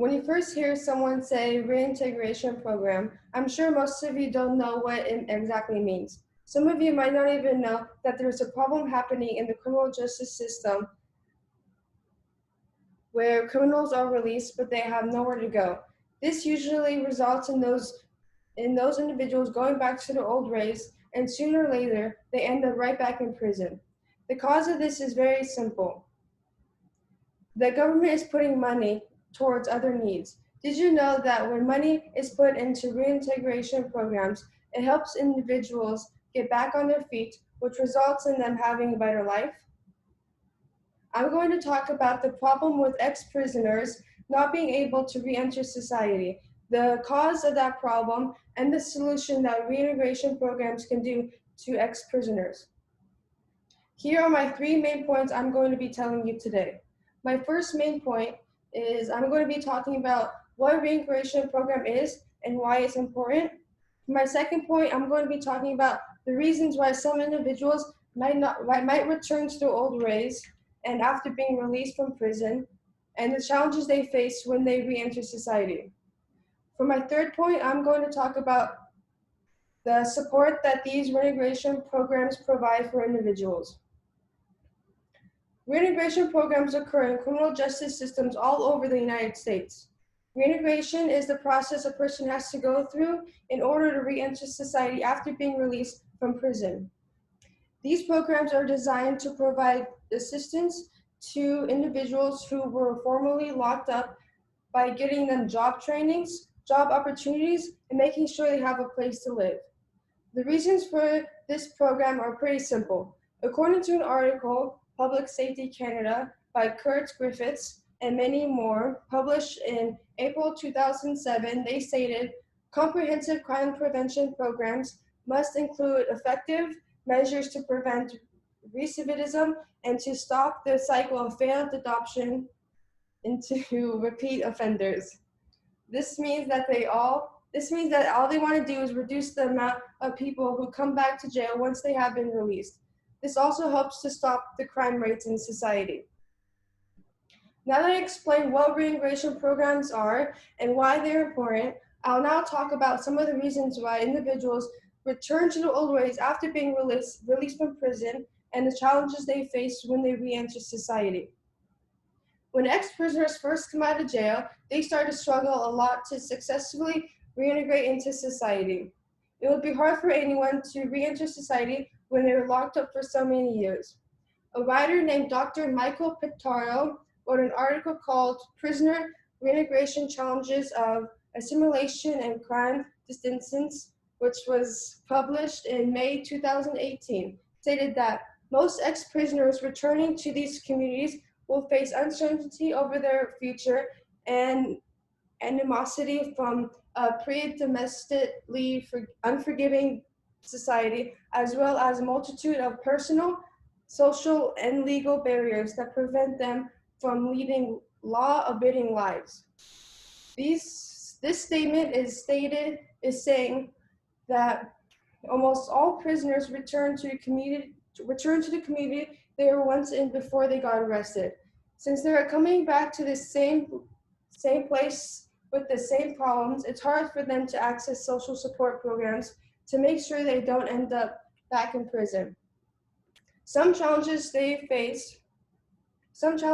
When you first hear someone say reintegration program, I'm sure most of you don't know what it exactly means. Some of you might not even know that there's a problem happening in the criminal justice system where criminals are released but they have nowhere to go. This usually results in those individuals going back to their old ways, and sooner or later they end up right back in prison. The cause of this is very simple. The government is putting money towards other needs. Did you know that when money is put into reintegration programs, it helps individuals get back on their feet, which results in them having a better life? I'm going to talk about the problem with ex-prisoners not being able to re-enter society, the cause of that problem, and the solution that reintegration programs can do to ex-prisoners. Here are my 3 main points I'm going to be telling you today. My first main point is I'm going to be talking about what a reintegration program is and why it's important. My second point, I'm going to be talking about the reasons why some individuals might return to their old ways and after being released from prison, and the challenges they face when they re-enter society. For my third point, I'm going to talk about the support that these reintegration programs provide for individuals. Reintegration programs occur in criminal justice systems all over the United States. Reintegration is the process a person has to go through in order to re-enter society after being released from prison. These programs are designed to provide assistance to individuals who were formerly locked up by getting them job trainings, job opportunities, and making sure they have a place to live. The reasons for this program are pretty simple. According to an article, Public Safety Canada, by Kurt Griffiths and many more, published in April 2007, they stated, comprehensive crime prevention programs must include effective measures to prevent recidivism and to stop the cycle of failed adoption into repeat offenders. This means that all they want to do is reduce the amount of people who come back to jail once they have been released. This also helps to stop the crime rates in society. Now that I explained what reintegration programs are and why they're important, I'll now talk about some of the reasons why individuals return to their old ways after being released from prison and the challenges they face when they re-enter society. When ex-prisoners first come out of jail, they start to struggle a lot to successfully reintegrate into society. It would be hard for anyone to re-enter society when they were locked up for so many years. A writer named Dr. Michael Pittaro wrote an article called Prisoner Reintegration Challenges of Assimilation and Crime Distance, which was published in May 2018, stated that most ex-prisoners returning to these communities will face uncertainty over their future and animosity from a pre-domestically unforgiving society, as well as a multitude of personal, social, and legal barriers that prevent them from leading law-abiding lives. This statement is saying that almost all prisoners return to the community they were once in before they got arrested. Since they are coming back to the same place with the same problems, it's hard for them to access social support programs to make sure they don't end up back in prison. Some challenges they face when they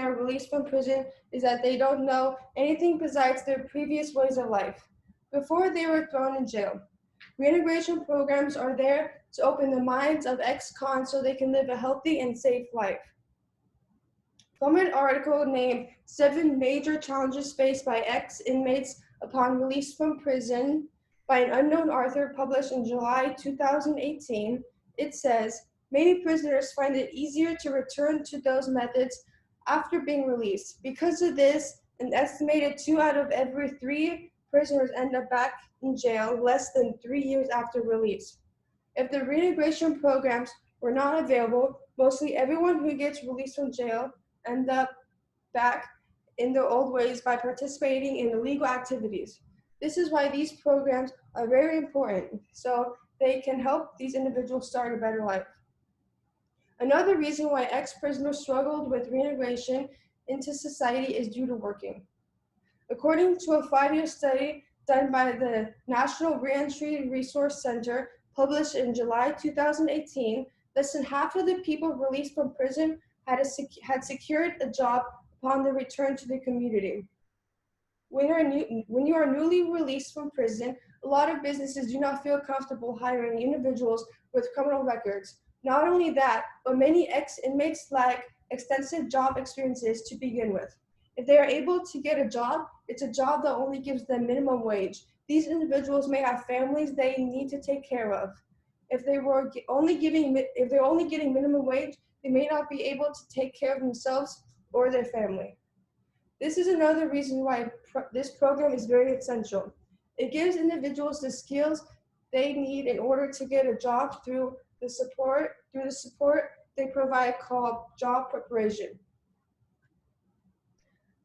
are released from prison is that they don't know anything besides their previous ways of life before they were thrown in jail. Reintegration programs are there to open the minds of ex-cons so they can live a healthy and safe life. From an article named 7 Major Challenges Faced by Ex-Inmates Upon Release from Prison by an unknown author published in July 2018, it says, many prisoners find it easier to return to those methods after being released. Because of this, an estimated 2 out of every 3 prisoners end up back in jail less than 3 years after release. If the reintegration programs were not available, mostly everyone who gets released from jail end up back in their old ways by participating in illegal activities. This is why these programs are very important, so they can help these individuals start a better life. Another reason why ex-prisoners struggled with reintegration into society is due to working. According to a 5-year study done by the National Reentry Resource Center, published in July 2018, less than half of the people released from prison had secured a job upon their return to the community. When you are newly released from prison, a lot of businesses do not feel comfortable hiring individuals with criminal records. Not only that, but many ex-inmates lack extensive job experiences to begin with. If they are able to get a job, it's a job that only gives them minimum wage. These individuals may have families they need to take care of. If they're only getting minimum wage, they may not be able to take care of themselves or their family. This is another reason why this program is very essential. It gives individuals the skills they need in order to get a job through the support they provide called job preparation.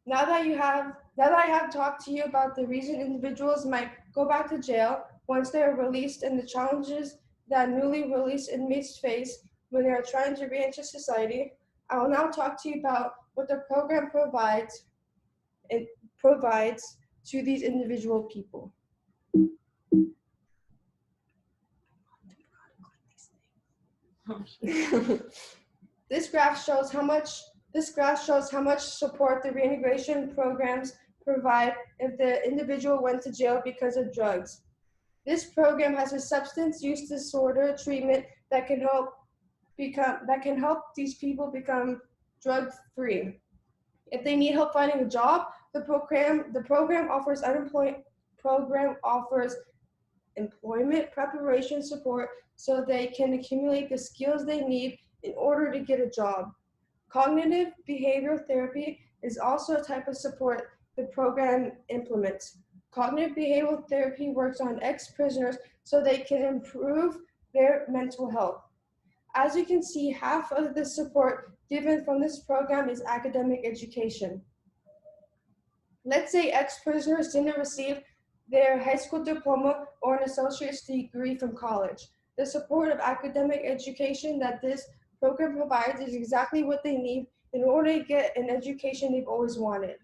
Now that I have talked to you about the reason individuals might go back to jail once they are released and the challenges that newly released inmates face when they are trying to re-enter society, I will now talk to you about what the program provides to these individual people. This graph shows how much support the reintegration programs provide if the individual went to jail because of drugs. This program has a substance use disorder treatment that can help these people become drug free. If they need help finding a job, the program offers employment preparation support so they can accumulate the skills they need in order to get a job. Cognitive behavioral therapy is also a type of support the program implements. Cognitive behavioral therapy works on ex-prisoners so they can improve their mental health. As you can see, half of the support given from this program is academic education. Let's say ex-prisoners didn't receive their high school diploma or an associate's degree from college. The support of academic education that this program provides is exactly what they need in order to get an education they've always wanted.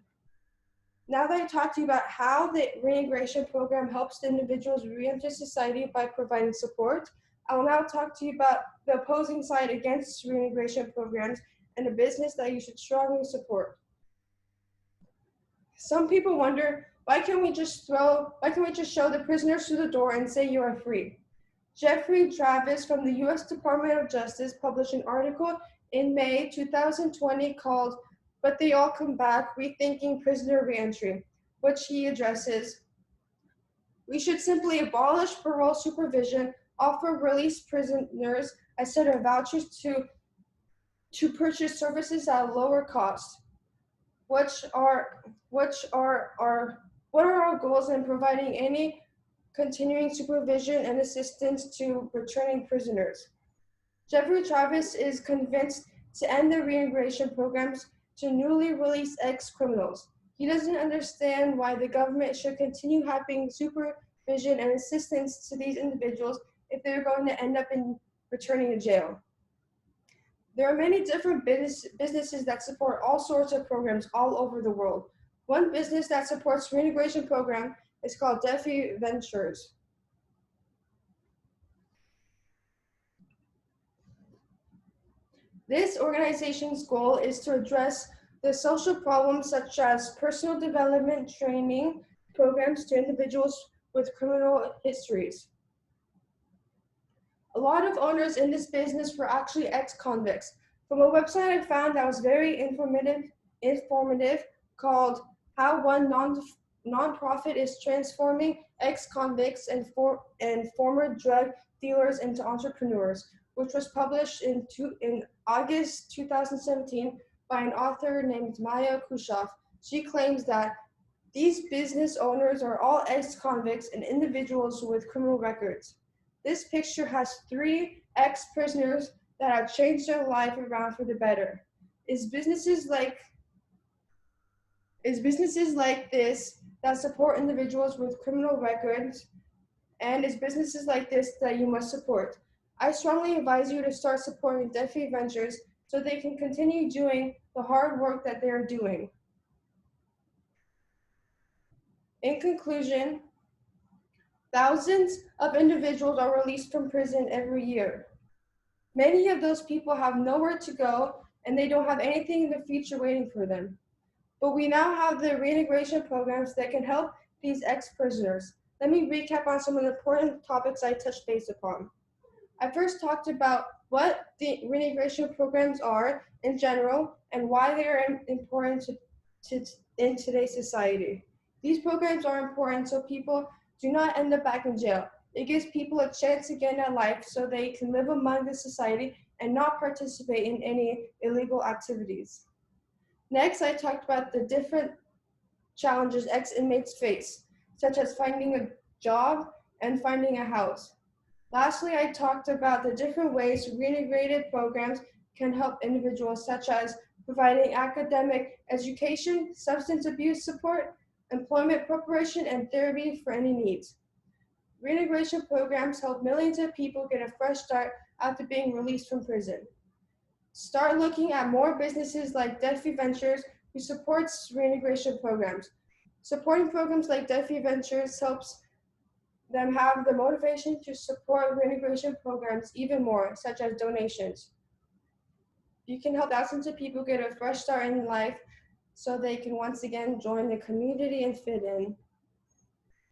Now that I talked to you about how the reintegration program helps the individuals re-enter society by providing support, I will now talk to you about the opposing side against reintegration programs and a business that you should strongly support. Some people wonder, why can't we just show the prisoners through the door and say you are free? Jeffrey Travis from the U.S. Department of Justice published an article in May 2020 called "But They All Come Back: Rethinking Prisoner Reentry," which he addresses. We should simply abolish parole supervision, offer released prisoners a set of vouchers to purchase services at a lower cost. What are our goals in providing any continuing supervision and assistance to returning prisoners? Jeffrey Travis is convinced to end the reintegration programs to newly released ex-criminals. He doesn't understand why the government should continue having supervision and assistance to these individuals if they're going to end up in returning to jail. There are many different businesses that support all sorts of programs all over the world. One business that supports reintegration program is called Defi Ventures. This organization's goal is to address the social problems such as personal development training programs to individuals with criminal histories. A lot of owners in this business were actually ex-convicts. From a website I found that was very informative called How One Nonprofit is Transforming Ex-Convicts and Former Drug Dealers into Entrepreneurs, which was published in August 2017 by an author named Maya Kushoff. She claims that these business owners are all ex-convicts and individuals with criminal records. This picture has 3 ex-prisoners that have changed their life around for the better. It's businesses like this that support individuals with criminal records, and it's businesses like this that you must support. I strongly advise you to start supporting Defi Ventures so they can continue doing the hard work that they are doing. In conclusion, thousands of individuals are released from prison every year. Many of those people have nowhere to go and they don't have anything in the future waiting for them. But we now have the reintegration programs that can help these ex-prisoners. Let me recap on some of the important topics I touched base upon. I first talked about what the reintegration programs are in general and why they are important in today's society. These programs are important so people do not end up back in jail. It gives people a chance again at life so they can live among the society and not participate in any illegal activities. Next, I talked about the different challenges ex-inmates face, such as finding a job and finding a house. Lastly, I talked about the different ways reintegrated programs can help individuals, such as providing academic education, substance abuse support, employment preparation, and therapy for any needs. Reintegration programs help millions of people get a fresh start after being released from prison. Start looking at more businesses like Debt Free Ventures who supports reintegration programs. Supporting programs like Debt Free Ventures helps them have the motivation to support reintegration programs even more, such as donations. You can help thousands of people get a fresh start in life so they can once again join the community and fit in.